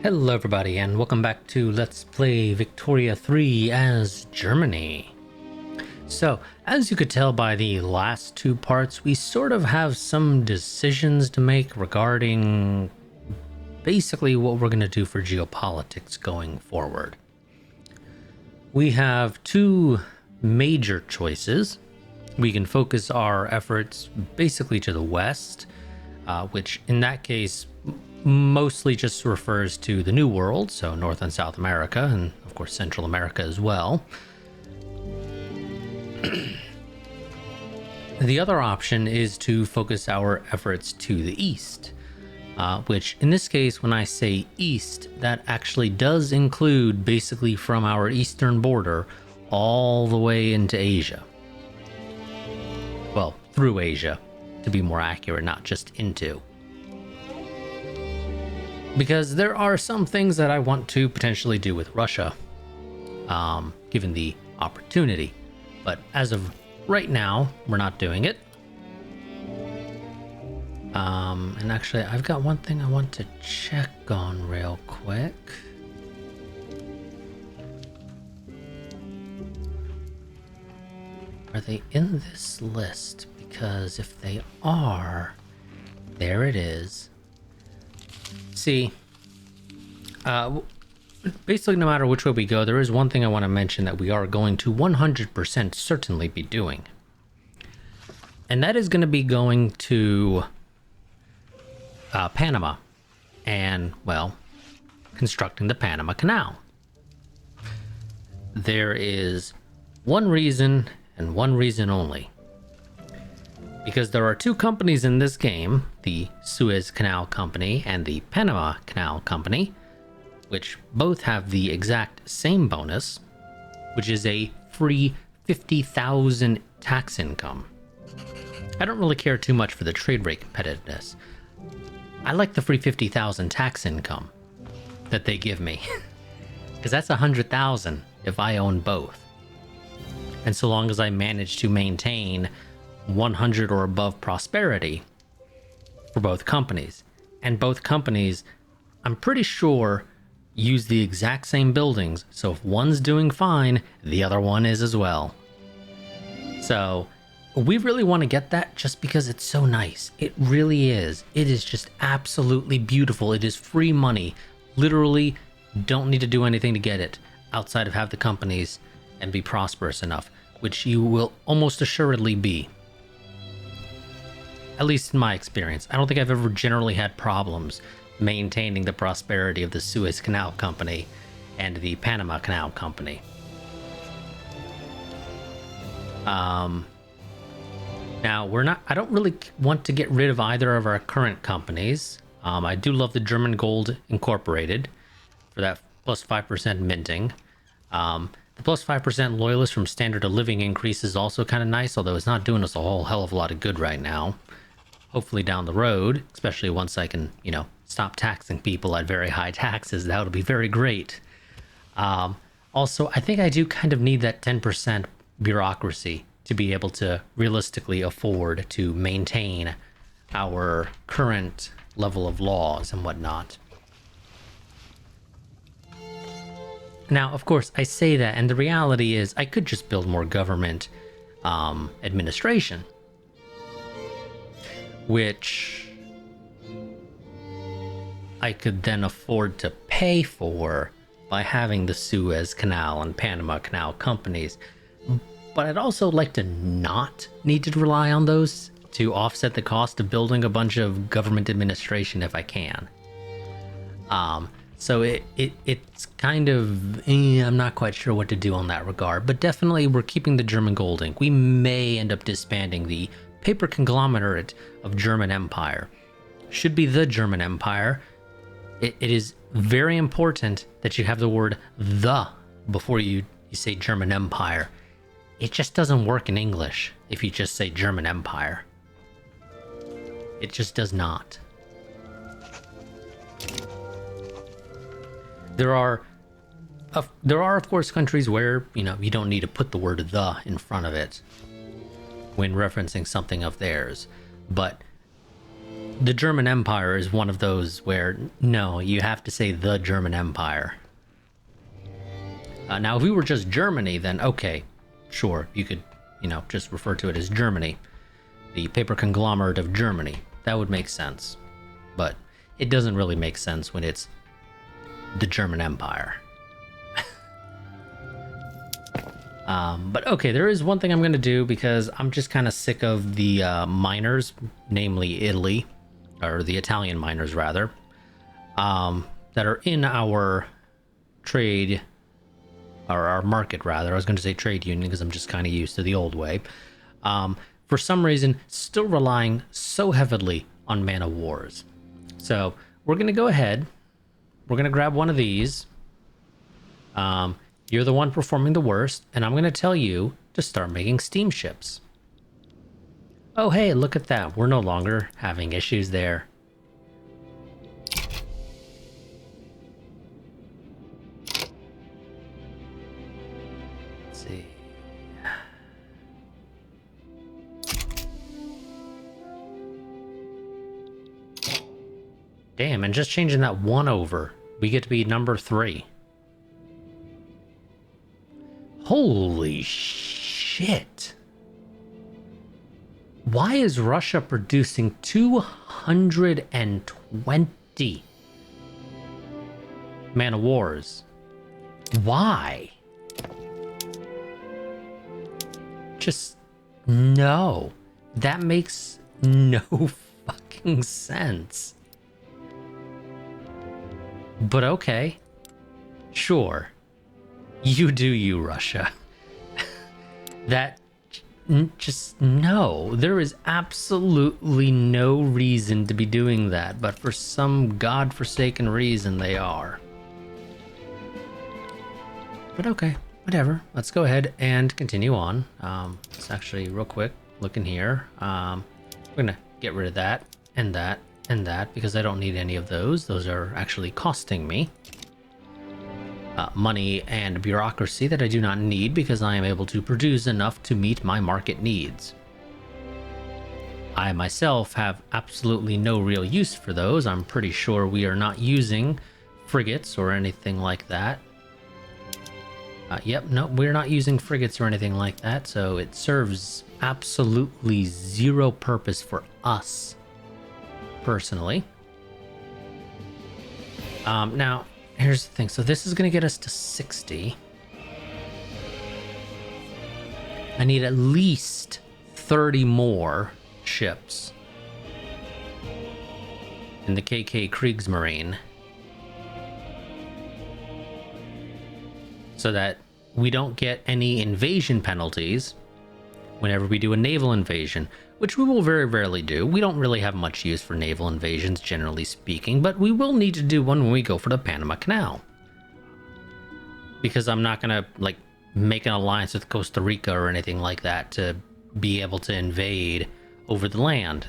Hello everybody and welcome back to Let's Play Victoria 3 as Germany. So, as you could tell by the last two parts, we sort of have some decisions to make regarding basically what we're going to do for geopolitics going forward. We have two major choices. We can focus our efforts basically to the west, which in that case mostly just refers to the New World, so North and South America, and of course Central America as well. The other option is to focus our efforts to the east, which in this case, when I say east, that actually does include basically from our eastern border all the way into Asia. Well, through Asia, to be more accurate, not just into. Because there are some things that I want to potentially do with Russia, given the opportunity. But as of right now, we're not doing it. And actually, I've got one thing I want to check on real quick. Are they in this list? Because if they are, there it is. See, basically no matter which way we go, there is one thing I want to mention that we are going to 100% certainly be doing. And that is going to be going to Panama and, well, constructing the Panama Canal. There is one reason and one reason only. Because there are two companies in this game, the Suez Canal Company and the Panama Canal Company, which both have the exact same bonus, which is a free 50,000 tax income. I don't really care too much for the trade rate competitiveness. I like the free 50,000 tax income that they give me, because that's 100,000 if I own both. And so long as I manage to maintain 100 or above prosperity for both companies. And both companies, I'm pretty sure, use the exact same buildings. So if one's doing fine, the other one is as well. So we really want to get that just because it's so nice. It really is. It is just absolutely beautiful. It is free money. Literally don't need to do anything to get it outside of have the companies and be prosperous enough, which you will almost assuredly be. At least in my experience. I don't think I've ever generally had problems maintaining the prosperity of the Suez Canal Company and the Panama Canal Company. Now, I don't really want to get rid of either of our current companies. I do love the German Gold Incorporated for that plus 5% minting. The plus 5% loyalist from standard of living increase is also kind of nice, although it's not doing us a whole hell of a lot of good right now. Hopefully down the road, especially once I can, stop taxing people at very high taxes, that would be very great. Also, I think I do kind of need that 10% bureaucracy to be able to realistically afford to maintain our current level of laws and whatnot. Now, of course, I say that, and the reality is I could just build more government administration, which I could then afford to pay for by having the Suez Canal and Panama Canal companies. But I'd also like to not need to rely on those to offset the cost of building a bunch of government administration if I can. So it's kind of, I'm not quite sure what to do on that regard, but definitely we're keeping the German Gold Ink. We may end up disbanding the paper conglomerate of German Empire. Should be the German Empire. It is very important that you have the word the before you say German Empire. It just doesn't work in English if you just say German Empire. It just does not. There are of course countries where, you don't need to put the word the in front of it when referencing something of theirs. But The German Empire is one of those where, no, you have to say the German Empire. Now, if we were just Germany, then okay, sure, you could, just refer to it as Germany. The paper conglomerate of Germany. That would make sense. But it doesn't really make sense when it's the German Empire. But okay, there is one thing I'm going to do because I'm just kind of sick of the miners, namely Italy, or the Italian miners rather, that are in our trade, or our market rather. I was going to say trade union because I'm just kind of used to the old way. For some reason, still relying so heavily on man of wars. So we're going to go ahead. We're going to grab one of these. You're the one performing the worst, and I'm going to tell you to start making steamships. Oh, hey, look at that. We're no longer having issues there. Let's see. Damn, and just changing that one over, we get to be number 3. Holy shit. Why is Russia producing 220 man of wars? Why? Just no. That makes no fucking sense. But okay. Sure. You do you, Russia. That just no. There is absolutely no reason to be doing that, but for some godforsaken reason they are. But okay, whatever. Let's go ahead and continue on. Let's actually real quick look in here. We're gonna get rid of that and that and that because I don't need any of those. Those are actually costing me money and bureaucracy that I do not need because I am able to produce enough to meet my market needs. I myself have absolutely no real use for those. I'm pretty sure we are not using frigates or anything like that. Yep, no, we're not using frigates or anything like that, so it serves absolutely zero purpose for us, personally. Now, here's the thing. So this is going to get us to 60. I need at least 30 more ships in the KK Kriegsmarine so that we don't get any invasion penalties whenever we do a naval invasion, which we will very rarely do. We don't really have much use for naval invasions, generally speaking, but we will need to do one when we go for the Panama Canal. Because I'm not going to, like, make an alliance with Costa Rica or anything like that to be able to invade over the land.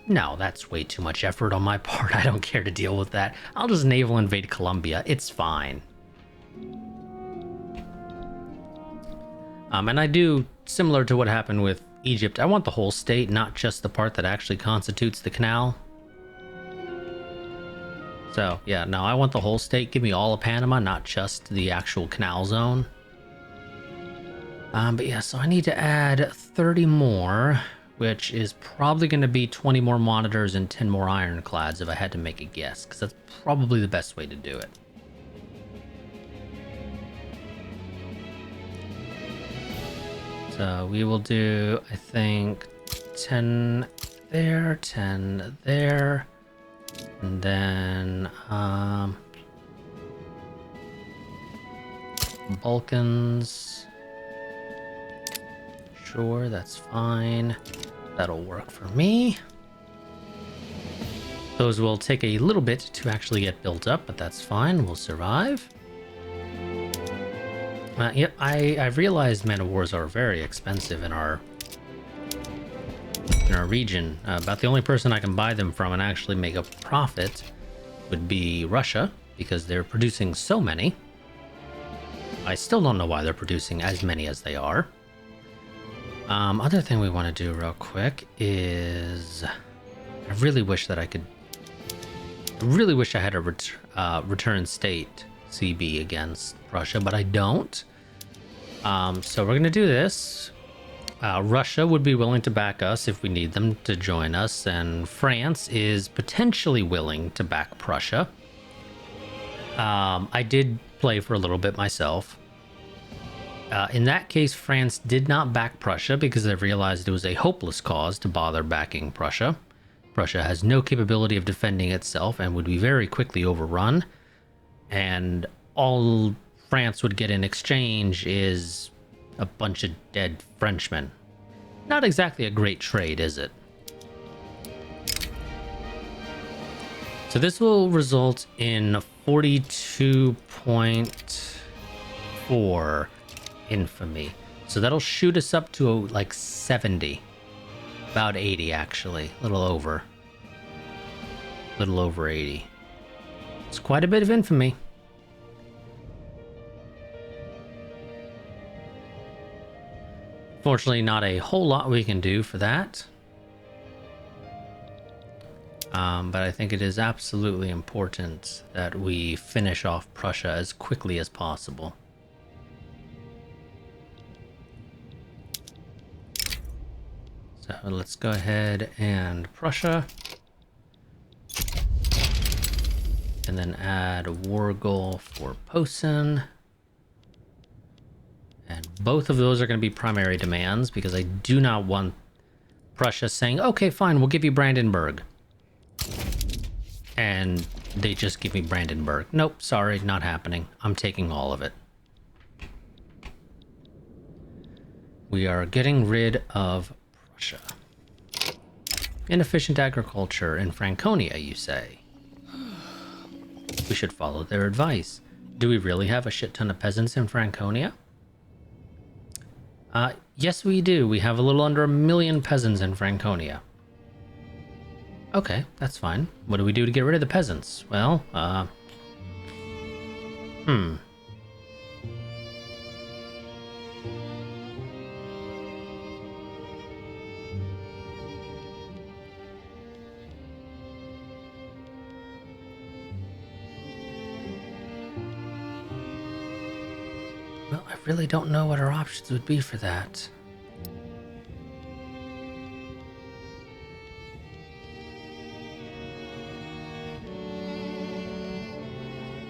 No, that's way too much effort on my part. I don't care to deal with that. I'll just naval invade Colombia. It's fine. And I do, similar to what happened with Egypt, I want the whole state, not just the part that actually constitutes the canal. So, yeah, no, I want the whole state. Give me all of Panama, not just the actual canal zone. But yeah, so I need to add 30 more, which is probably going to be 20 more monitors and 10 more ironclads if I had to make a guess, because that's probably the best way to do it. So we will do, I think, 10 there, 10 there, and then Balkans. Sure, that's fine. That'll work for me. Those will take a little bit to actually get built up, but that's fine. We'll survive. Yep, I've realized man of wars are very expensive in our region. About the only person I can buy them from and actually make a profit would be Russia, because they're producing so many. I still don't know why they're producing as many as they are. Other thing we want to do real quick is I really wish that I could... I really wish I had a return state CB against Prussia, but I don't. So we're going to do this. Russia would be willing to back us if we need them to join us, and France is potentially willing to back Prussia. I did play for a little bit myself. In that case, France did not back Prussia because they realized it was a hopeless cause to bother backing Prussia. Prussia has no capability of defending itself and would be very quickly overrun. And all France would get in exchange is a bunch of dead Frenchmen. Not exactly a great trade, is it? So this will result in 42.4 infamy. So that'll shoot us up to like 70. About 80 actually. A little over 80. It's quite a bit of infamy. Fortunately, not a whole lot we can do for that. But I think it is absolutely important that we finish off Prussia as quickly as possible. So let's go ahead and Prussia. And then add a war goal for Posen. And both of those are going to be primary demands because I do not want Prussia saying, okay, fine, we'll give you Brandenburg. And they just give me Brandenburg. Nope, sorry, not happening. I'm taking all of it. We are getting rid of Prussia. Inefficient agriculture in Franconia, you say? We should follow their advice. Do we really have a shit ton of peasants in Franconia? Yes, we do. We have a little under 1 million peasants in Franconia. Okay, that's fine. What do we do to get rid of the peasants? Well, Well, I really don't know what our options would be for that.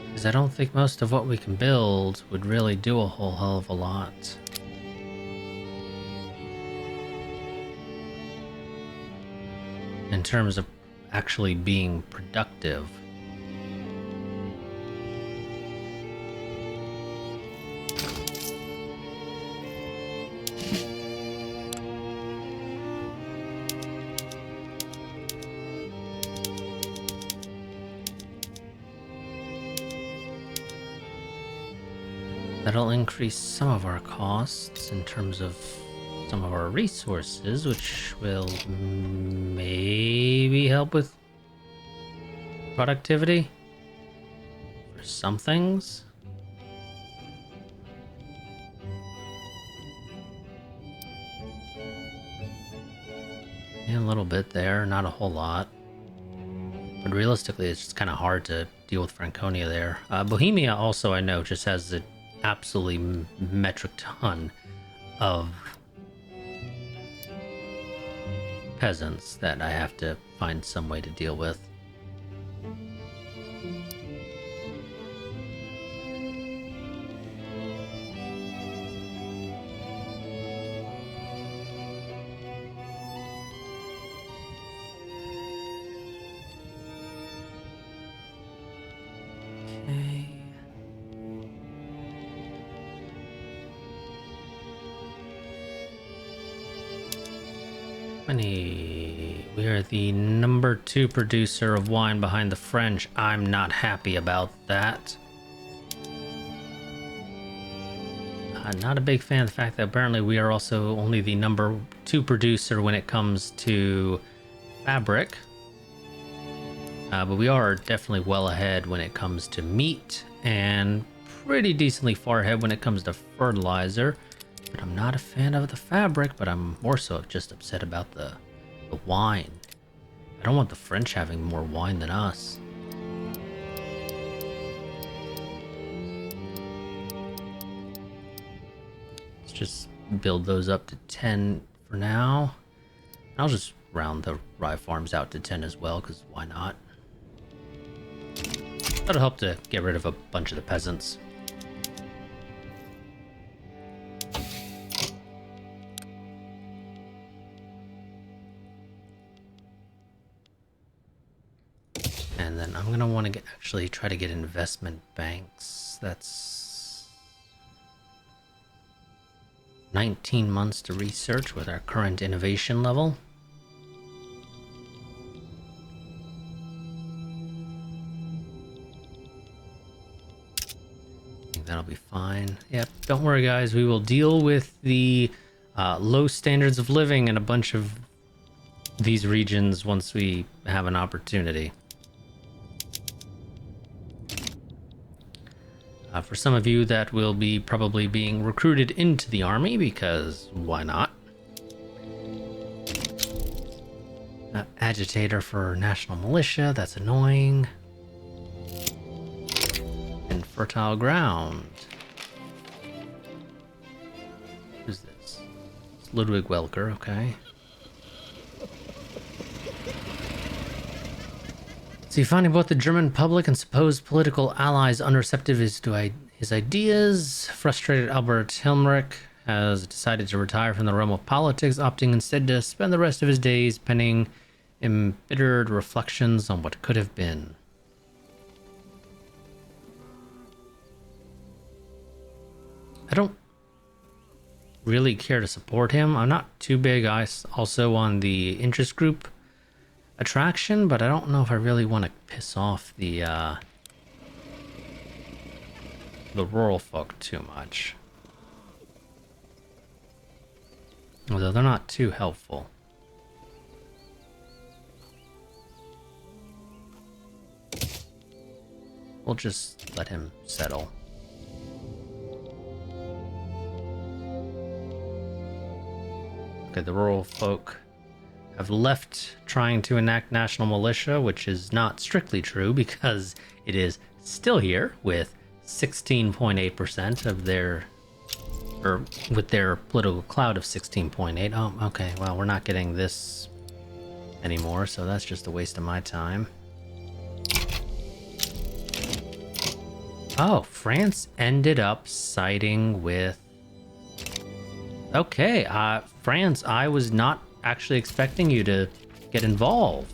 Because I don't think most of what we can build would really do a whole hell of a lot. In terms of actually being productive. That'll increase some of our costs in terms of some of our resources, which will maybe help with productivity for some things. Yeah, a little bit there, not a whole lot. But realistically, it's just kind of hard to deal with Franconia there. Bohemia also, I know, just has the absolutely metric ton of peasants that I have to find some way to deal with. We are the number 2 producer of wine behind the French. I'm not happy about that. Not a big fan of the fact that apparently we are also only the number 2 producer when it comes to fabric. But we are definitely well ahead when it comes to meat and pretty decently far ahead when it comes to fertilizer. But I'm not a fan of the fabric, but I'm more so just upset about the wine. I don't want the French having more wine than us. Let's just build those up to 10 for now. I'll just round the rye farms out to 10 as well, because why not? That'll help to get rid of a bunch of the peasants. And then I'm going to want to actually try to get investment banks. That's 19 months to research with our current innovation level. I think that'll be fine. Yep, don't worry guys, we will deal with the low standards of living in a bunch of these regions once we have an opportunity. For some of you, that will be probably being recruited into the army, because why not? Agitator for national militia, that's annoying. And fertile ground. Who's this? It's Ludwig Welker, okay. See, finding both the German public and supposed political allies unreceptive to his ideas, frustrated Albert Hilmrich has decided to retire from the realm of politics, opting instead to spend the rest of his days penning embittered reflections on what could have been. I don't really care to support him. I'm not too big also on the interest group attraction, but I don't know if I really want to piss off the rural folk too much. Although they're not too helpful. We'll just let him settle. Okay, the rural folk have left trying to enact national militia, which is not strictly true because it is still here with 16.8% of their, or with their political clout of 16.8. Oh, okay, well, we're not getting this anymore, so that's just a waste of my time. Oh, France ended up siding with... Okay, France, I was not actually expecting you to get involved,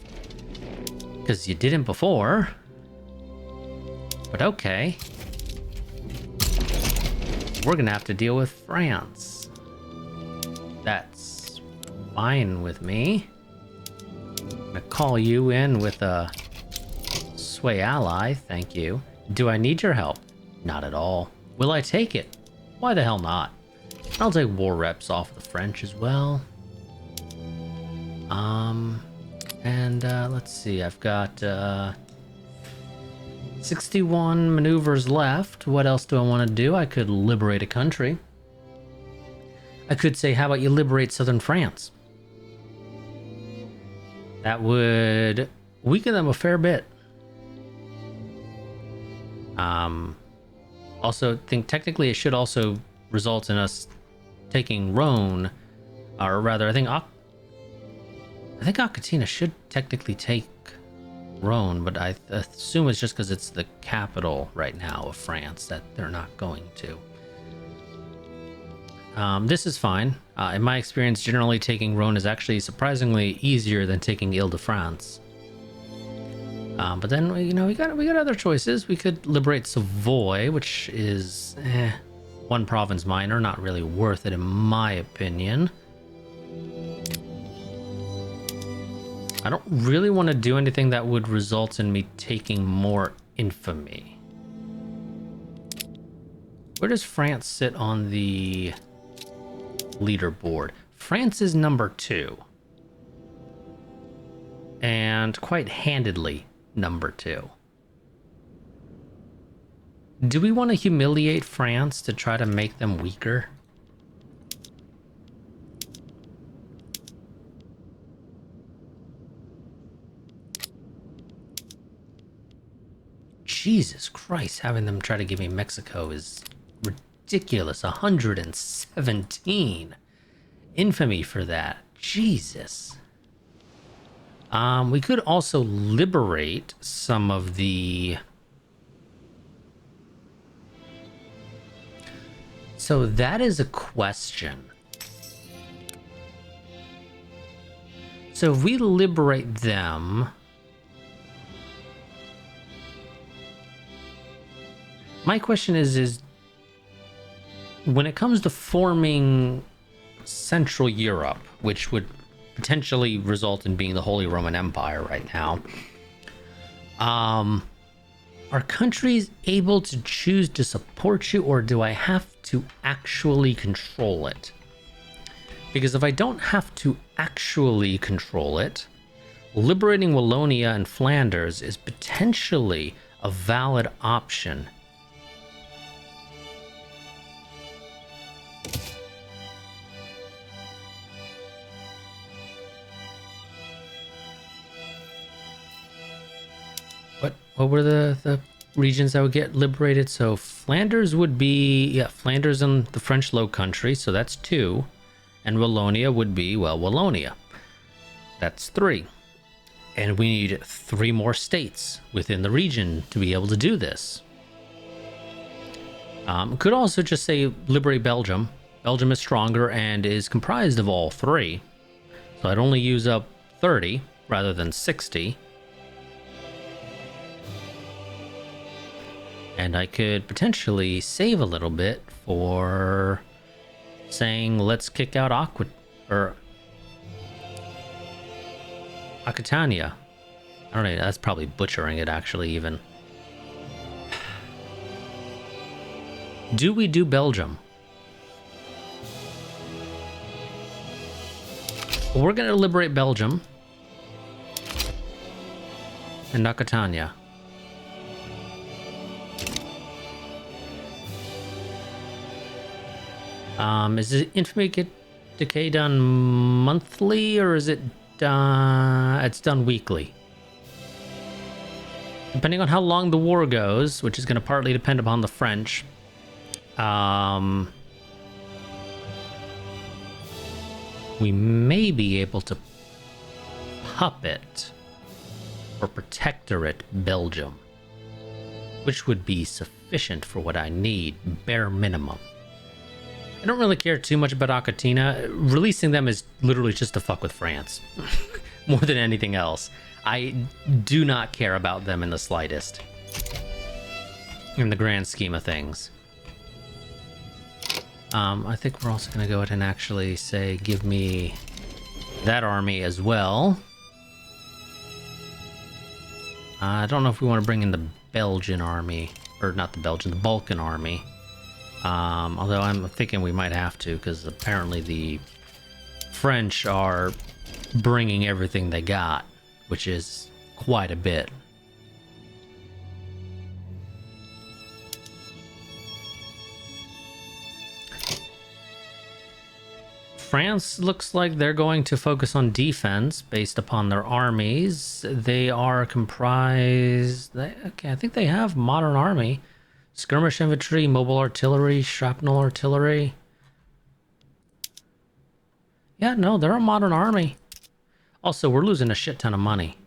because you didn't before, but okay, we're gonna have to deal with France. That's fine with me. I'm gonna call you in with a sway ally, thank you. Do I need your help? Not at all. Will I take it? Why the hell not? I'll take war reps off the French as well. Let's see, I've got 61 maneuvers left. What else do I want to do? I could liberate a country. I could say, how about you liberate southern France? That would weaken them a fair bit. Also think technically it should also result in us taking Rhone, or rather I think Aquitaine should technically take Rhone, but I assume it's just because it's the capital right now of France that they're not going to. This is fine. In my experience, generally taking Rhone is actually surprisingly easier than taking Ile-de-France. But then, you know, we got other choices. We could liberate Savoy, which is one province minor, not really worth it in my opinion. I don't really want to do anything that would result in me taking more infamy. Where does France sit on the leaderboard? France is number 2. And quite handedly number 2. Do we want to humiliate France to try to make them weaker? Jesus Christ, having them try to give me Mexico is ridiculous. 117. Infamy for that. Jesus. We could also liberate some of the... So that is a question. So if we liberate them... My question is when it comes to forming Central Europe, which would potentially result in being the Holy Roman Empire right now, are countries able to choose to support you, or do I have to actually control it? Because if I don't have to actually control it, liberating Wallonia and Flanders is potentially a valid option. What were the regions that would get liberated? So Flanders would be, yeah, Flanders and the French Low Country, so that's 2. And Wallonia would be, well, Wallonia. That's 3. And we need 3 more states within the region to be able to do this. Could also just say liberate Belgium. Belgium is stronger and is comprised of all 3. So I'd only use up 30 rather than 60. And I could potentially save a little bit for saying, let's kick out Aquitania. I don't know, that's probably butchering it actually even. Do we do Belgium? Well, we're going to liberate Belgium and Aquitania. Is the infamy decay done monthly, or is it it's done weekly? Depending on how long the war goes, which is going to partly depend upon the French, we may be able to puppet or protectorate Belgium, which would be sufficient for what I need, bare minimum. I don't really care too much about Aquitaine. Releasing them is literally just to fuck with France. More than anything else. I do not care about them in the slightest. In the grand scheme of things. I think we're also going to go ahead and actually say, give me that army as well. I don't know if we want to bring in the Belgian army. Or not the Belgian, the Balkan army. Although I'm thinking we might have to, because apparently the French are bringing everything they got, which is quite a bit. France looks like they're going to focus on defense based upon their armies. They are comprised... Okay, I think they have modern army. Skirmish infantry, mobile artillery, shrapnel artillery. Yeah, no, they're a modern army. Also, we're losing a shit ton of money.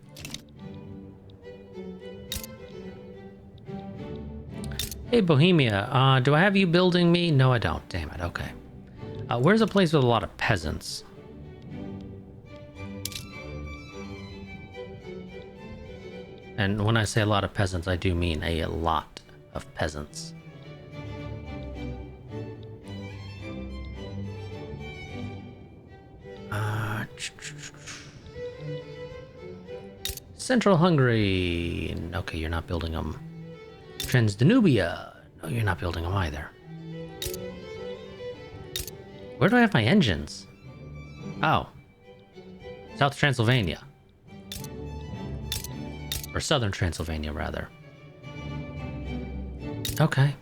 Hey, Bohemia, do I have you building me? No, I don't. Damn it, okay. Where's a place with a lot of peasants? And when I say a lot of peasants, I do mean a lot of peasants. Central Hungary. Okay, you're not building them. Transdanubia. No, you're not building them either. Where do I have my engines? Oh. South Transylvania. Or Southern Transylvania, rather. Okay.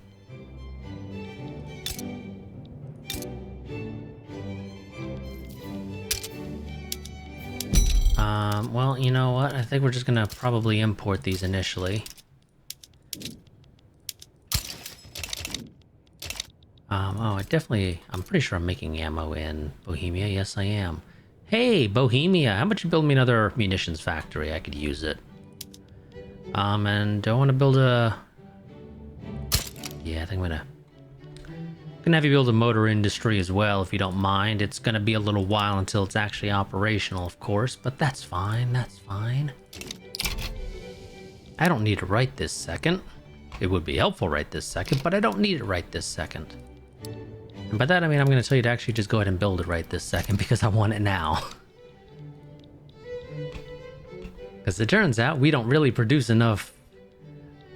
Well, you know what? I think we're just gonna probably import these initially. I'm pretty sure I'm making ammo in Bohemia. Yes, I am. Hey, Bohemia, how about you build me another munitions factory? I could use it. And do I want to build a... Yeah, I think I'm gonna have you build a motor industry as well, if you don't mind. It's gonna be a little while until it's actually operational, of course, but that's fine, that's fine. I don't need it right this second. It would be helpful right this second, but I don't need it right this second. And by that I mean I'm gonna tell you to actually just go ahead and build it right this second because I want it now. Because it turns out we don't really produce enough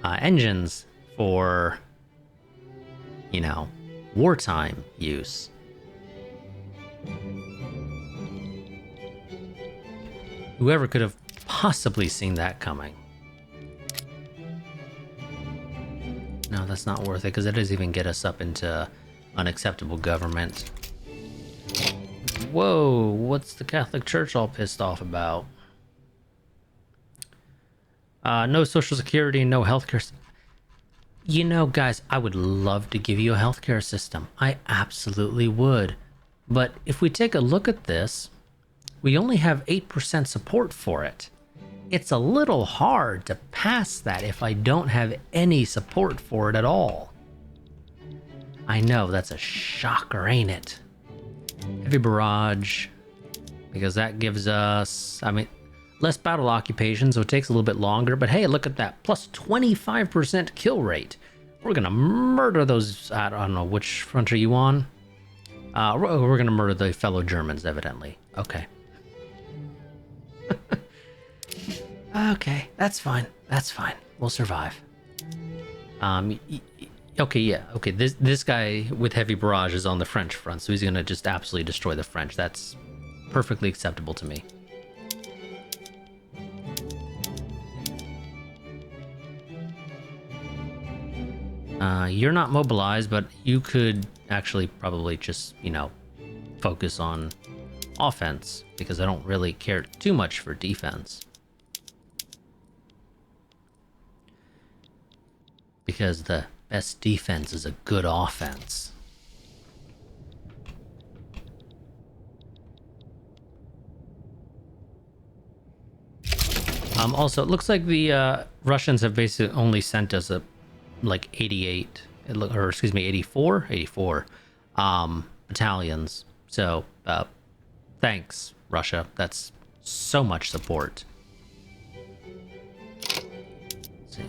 engines for, you know, wartime use. Whoever could have possibly seen that coming? No, that's not worth it because it doesn't even get us up into unacceptable government. Whoa, what's the Catholic Church all pissed off about? No social security, no healthcare. You know, guys, I would love to give you a healthcare system. I absolutely would. But if we take a look at this, we only have 8% support for it. It's a little hard to pass that if I don't have any support for it at all. I know, that's a shocker, ain't it? Heavy barrage, because that gives us, I mean, less battle occupation, so it takes a little bit longer, but hey, look at that, plus 25% kill rate. We're gonna murder those, I don't know, which front are you on? We're gonna murder the fellow Germans, evidently. Okay. Okay, that's fine, that's fine. We'll survive. Okay, yeah, okay, this guy with heavy barrage is on the French front, so he's gonna just absolutely destroy the French. That's perfectly acceptable to me. You're not mobilized, but you could actually probably just, you know, focus on offense, because I don't really care too much for defense. Because the best defense is a good offense. Also, it looks like the Russians have basically only sent us a like 88, or excuse me, 84 battalions. So thanks, Russia. That's so much support.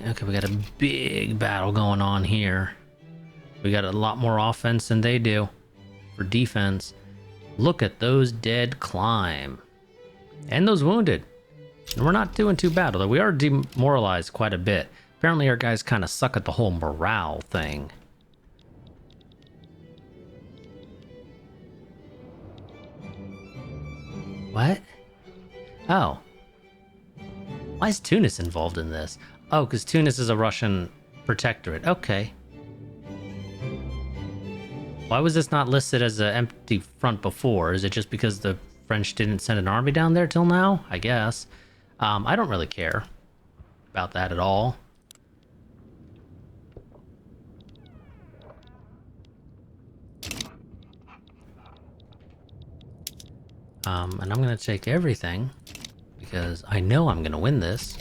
Okay, we got a big battle going on here. We got a lot more offense than they do for defense. Look at those dead climb. And those wounded. And we're not doing too bad, although we are demoralized quite a bit. Apparently our guys kind of suck at the whole morale thing. What? Oh. Why is Tunis involved in this? Oh, because Tunis is a Russian protectorate. Okay. Why was this not listed as an empty front before? Is it just because the French didn't send an army down there till now? I guess. I don't really care about that at all. And I'm going to take everything because I know I'm going to win this.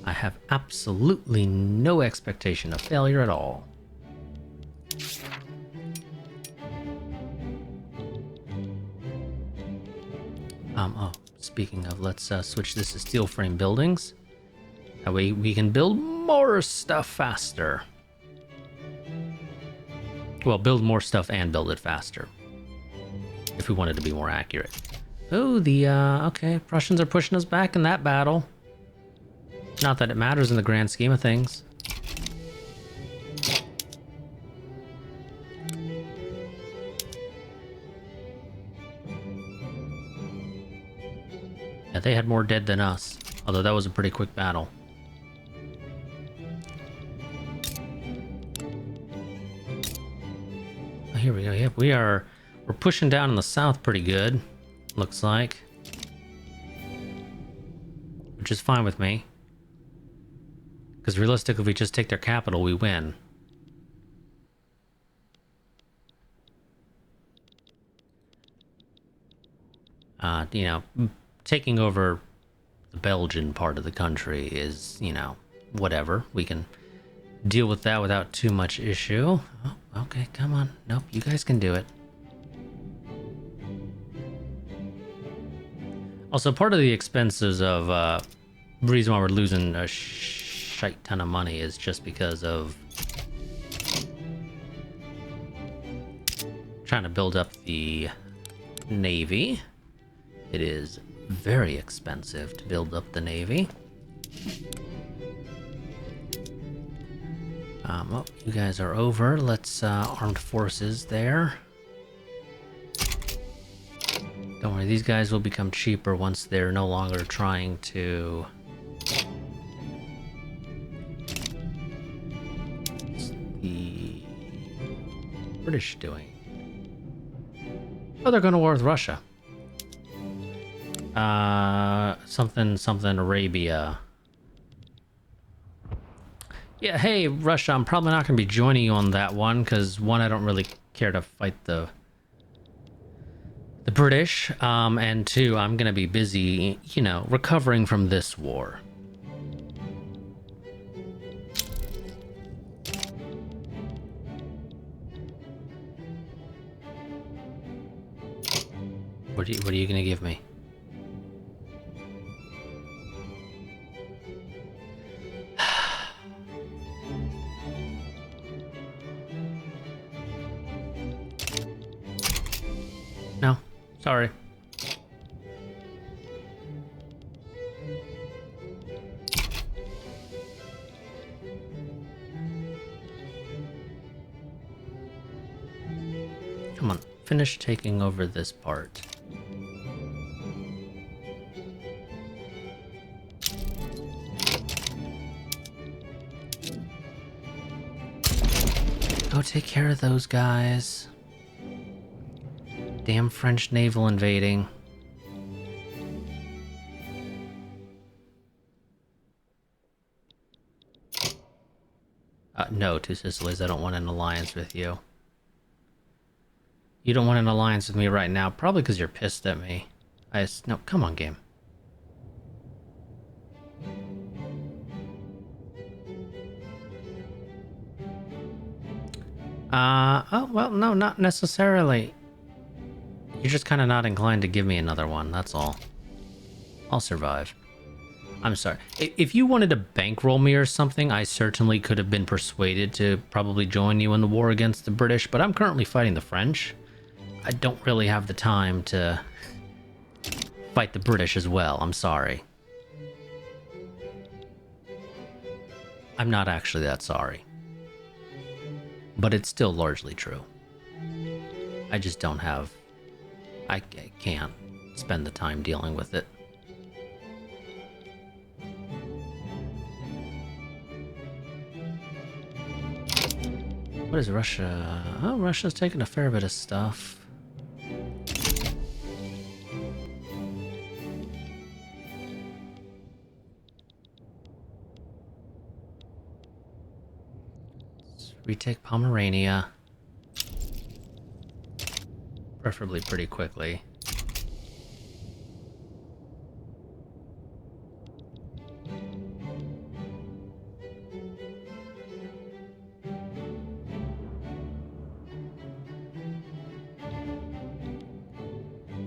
I have absolutely no expectation of failure at all. Oh, speaking of, let's switch this to steel frame buildings. That way we can build more stuff faster. Well, build more stuff and build it faster. If we wanted to be more accurate. Oh, okay, Prussians are pushing us back in that battle. Not that it matters in the grand scheme of things. Yeah, they had more dead than us, although that was a pretty quick battle. Oh, here we go. Yep, we're pushing down in the south pretty good, looks like. Which is fine with me. Because realistically, if we just take their capital, we win. You know, taking over the Belgian part of the country is, you know, whatever. We can deal with that without too much issue. Oh, okay, come on. Nope, you guys can do it. Also, part of the expenses of the reason why we're losing a shite ton of money is just because of trying to build up the Navy. It is very expensive to build up the Navy. Well, you guys are over. Let's armed forces there. Don't worry, these guys will become cheaper once they're no longer trying to... What's the British doing? Oh, they're going to war with Russia. Something Arabia. Yeah, hey, Russia, I'm probably not going to be joining you on that one, because one, I don't really care to fight the British, and two, I'm going to be busy, you know, recovering from this war. What are you going to give me? No, sorry. Come on, finish taking over this part. Go take care of those guys. Damn French naval invading. No, Two Sicilies, I don't want an alliance with you. You don't want an alliance with me right now, probably because you're pissed at me. No, come on, game. Oh, well, no, not necessarily. You're just kind of not inclined to give me another one, that's all. I'll survive. I'm sorry. If you wanted to bankroll me or something, I certainly could have been persuaded to probably join you in the war against the British, but I'm currently fighting the French. I don't really have the time to fight the British as well, I'm sorry. I'm not actually that sorry. But it's still largely true. I just don't have... I can't spend the time dealing with it. What is Russia? Oh, Russia's taking a fair bit of stuff. Let's retake Pomerania. Preferably pretty quickly.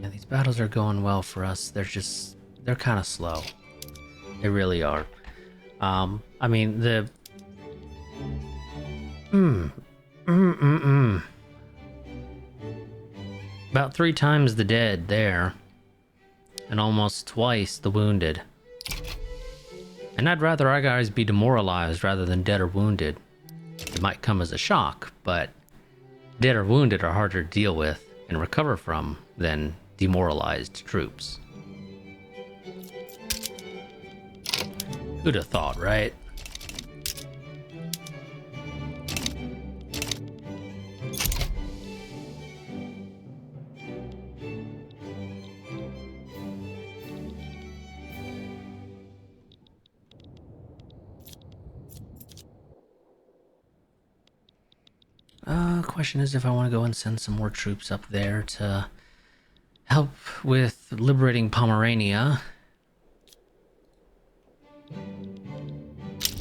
Yeah, these battles are going well for us. They're kind of slow. They really are. I mean, the... About 3 times the dead there, and almost twice the wounded. And I'd rather our guys be demoralized rather than dead or wounded. It might come as a shock, but dead or wounded are harder to deal with and recover from than demoralized troops. Who'd have thought, right? Question is if I want to go and send some more troops up there to help with liberating Pomerania.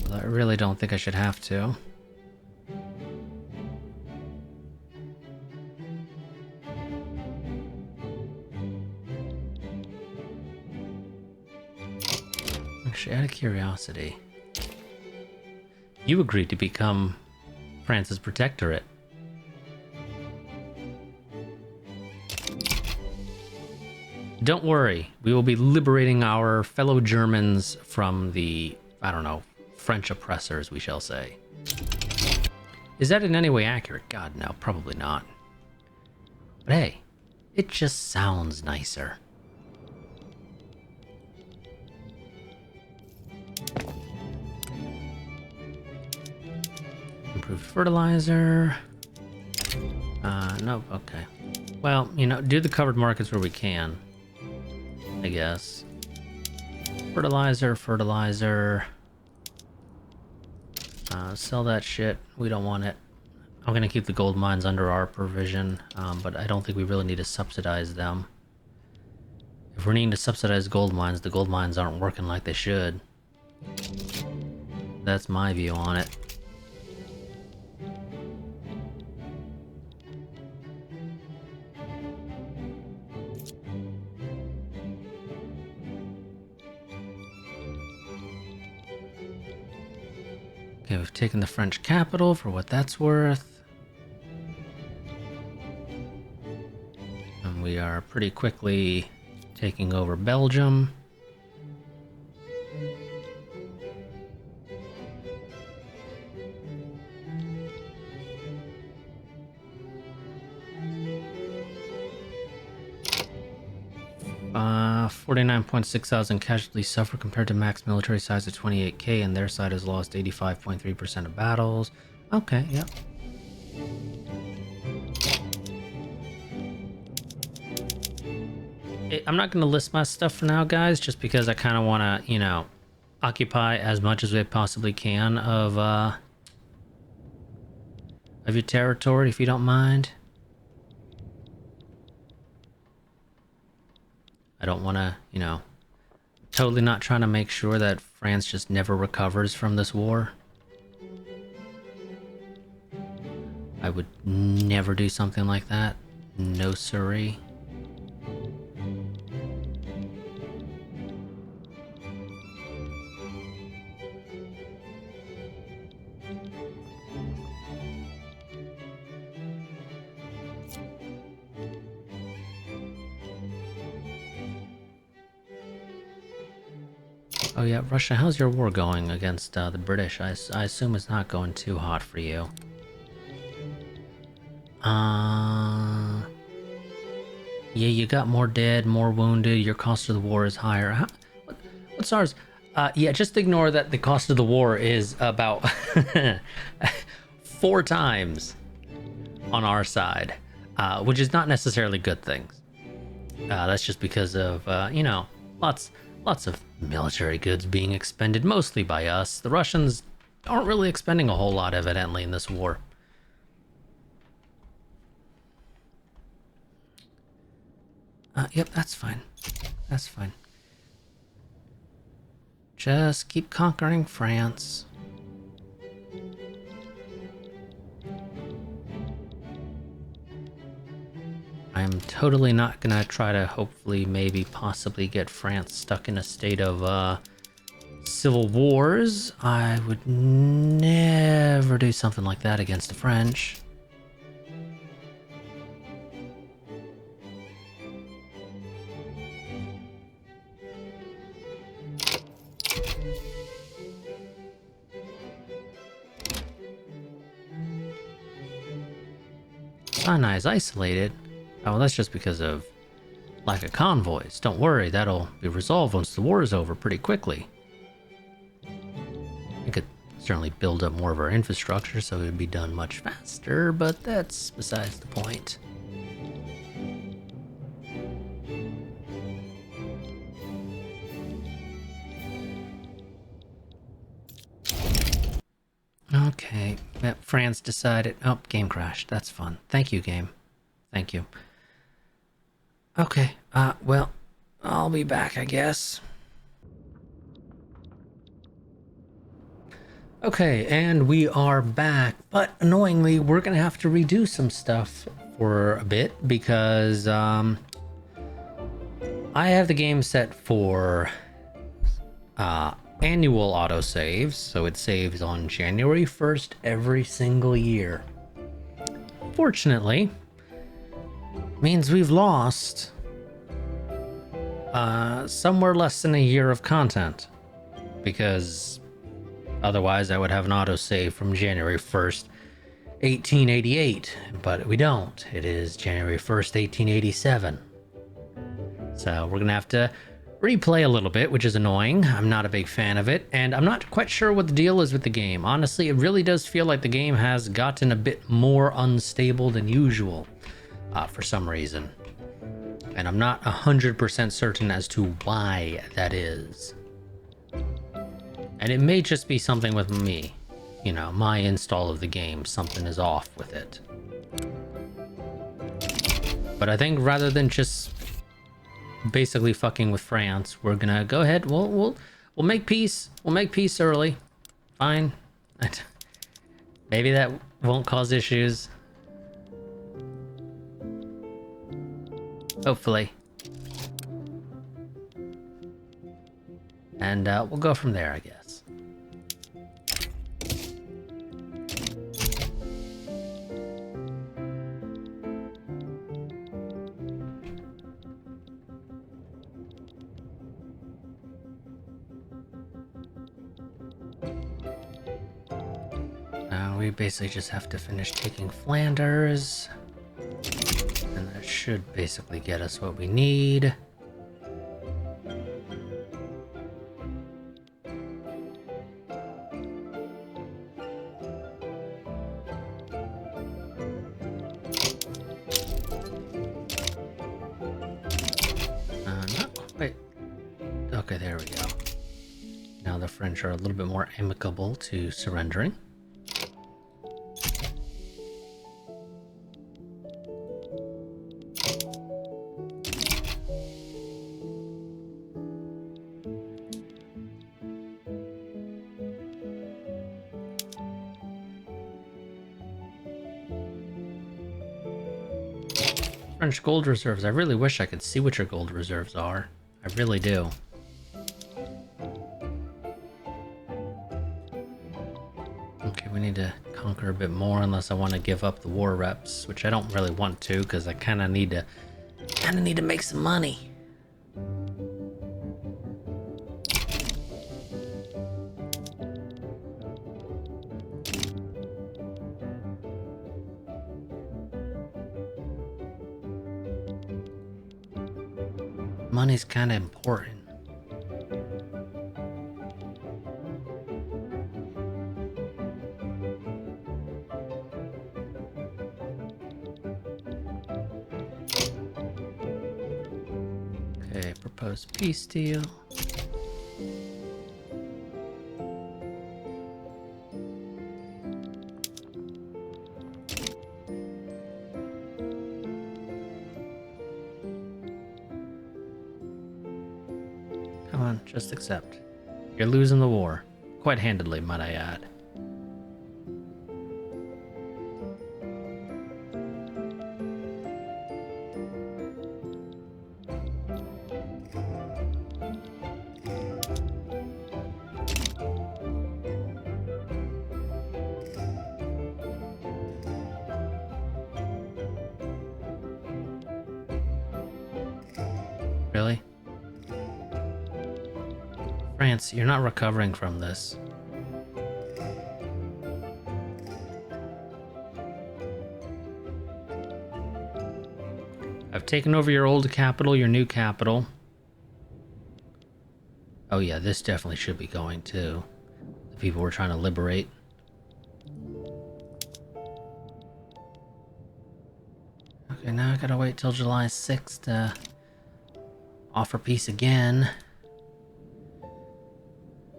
Although I really don't think I should have to. Actually, out of curiosity, you agreed to become France's protectorate. Don't worry, we will be liberating our fellow Germans from the, I don't know, French oppressors, we shall say. Is that in any way accurate? God, no, probably not. But hey, it just sounds nicer. Improved fertilizer. Nope, okay. Well, you know, do the covered markets where we can, I guess. Fertilizer. Sell that shit. We don't want it. I'm gonna keep the gold mines under our provision, but I don't think we really need to subsidize them. If we're needing to subsidize gold mines, the gold mines aren't working like they should. That's my view on it. Okay, we've taken the French capital for what that's worth. And we are pretty quickly taking over Belgium. Uh, 49.6 thousand casualties suffer compared to max military size of 28k, and their side has lost 85.3% of battles. Okay, yep. I'm not going to list my stuff for now, guys, just because I kind of want to, you know, occupy as much as we possibly can of your territory, if you don't mind. I don't want to, you know, totally not trying to make sure that France just never recovers from this war. I would never do something like that. No siree. Oh yeah, Russia, how's your war going against the British? I assume it's not going too hot for you. Yeah, you got more dead, more wounded, your cost of the war is higher. What's ours? Yeah, just ignore that the cost of the war is about 4 times on our side, which is not necessarily good things. That's just because of, you know, lots of military goods being expended, mostly by us. The Russians aren't really expending a whole lot, evidently, in this war. Yep, that's fine. That's fine. Just keep conquering France. I'm totally not gonna try to hopefully, maybe, possibly get France stuck in a state of, civil wars. I would never do something like that against the French. Sinai is isolated. Oh, well, that's just because of lack of convoys. Don't worry, that'll be resolved once the war is over pretty quickly. We could certainly build up more of our infrastructure so it would be done much faster, but that's besides the point. Okay, yep, France decided. Oh, game crashed. That's fun. Thank you, game. Thank you. Okay, well, I'll be back, I guess. Okay, and we are back, but annoyingly, we're gonna have to redo some stuff for a bit because, I have the game set for, annual autosaves, so it saves on January 1st every single year. Fortunately, means we've lost somewhere less than a year of content, because otherwise I would have an autosave from January 1st, 1888, but we don't. It is January 1st, 1887. So we're gonna have to replay a little bit, which is annoying. I'm not a big fan of it, and I'm not quite sure what the deal is with the game. Honestly, it really does feel like the game has gotten a bit more unstable than usual for some reason. And I'm not 100% certain as to why that is. And it may just be something with me. You know, my install of the game, something is off with it. But I think rather than just basically fucking with France, we're gonna go ahead. We'll make peace. We'll make peace early. Fine. Maybe that won't cause issues. Hopefully. And we'll go from there, I guess. Now we basically just have to finish taking Flanders. And that should basically get us what we need. Not quite. Okay, there we go. Now the French are a little bit more amicable to surrendering. French gold reserves. I really wish I could see what your gold reserves are. I really do. Okay, we need to conquer a bit more unless I want to give up the war reps, which I don't really want to because I kind of need to make some money. Money's kind of important. Okay, proposed peace deal. Come on, just accept. You're losing the war. Quite handedly, might I add. Really? France, you're not recovering from this. I've taken over your old capital, your new capital. Oh yeah, this definitely should be going too. The people we're trying to liberate. Okay, now I gotta wait till July 6th to offer peace again.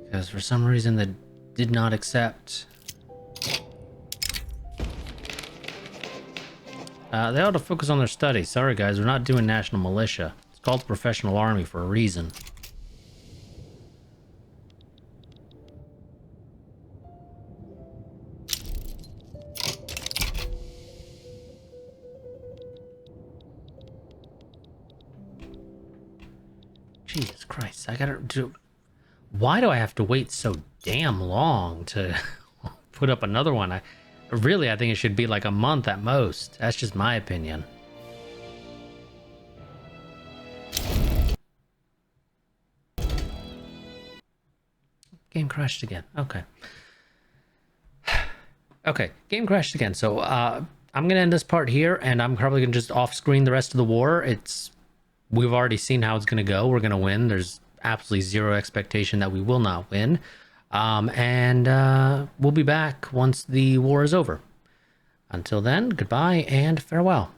Because for some reason they did not accept. They ought to focus on their studies. Sorry, guys, we're not doing national militia. It's called the professional army for a reason. Jesus Christ, I gotta do... Why do I have to wait so damn long to put up another one? I think it should be like a month at most. That's just my opinion. Game crashed again. Okay. Okay, game crashed again. So I'm gonna end this part here, and I'm probably gonna just off-screen the rest of the war. We've already seen how it's gonna go. We're gonna win. There's absolutely zero expectation that we will not win. We'll be back once the war is over. Until then, goodbye and farewell.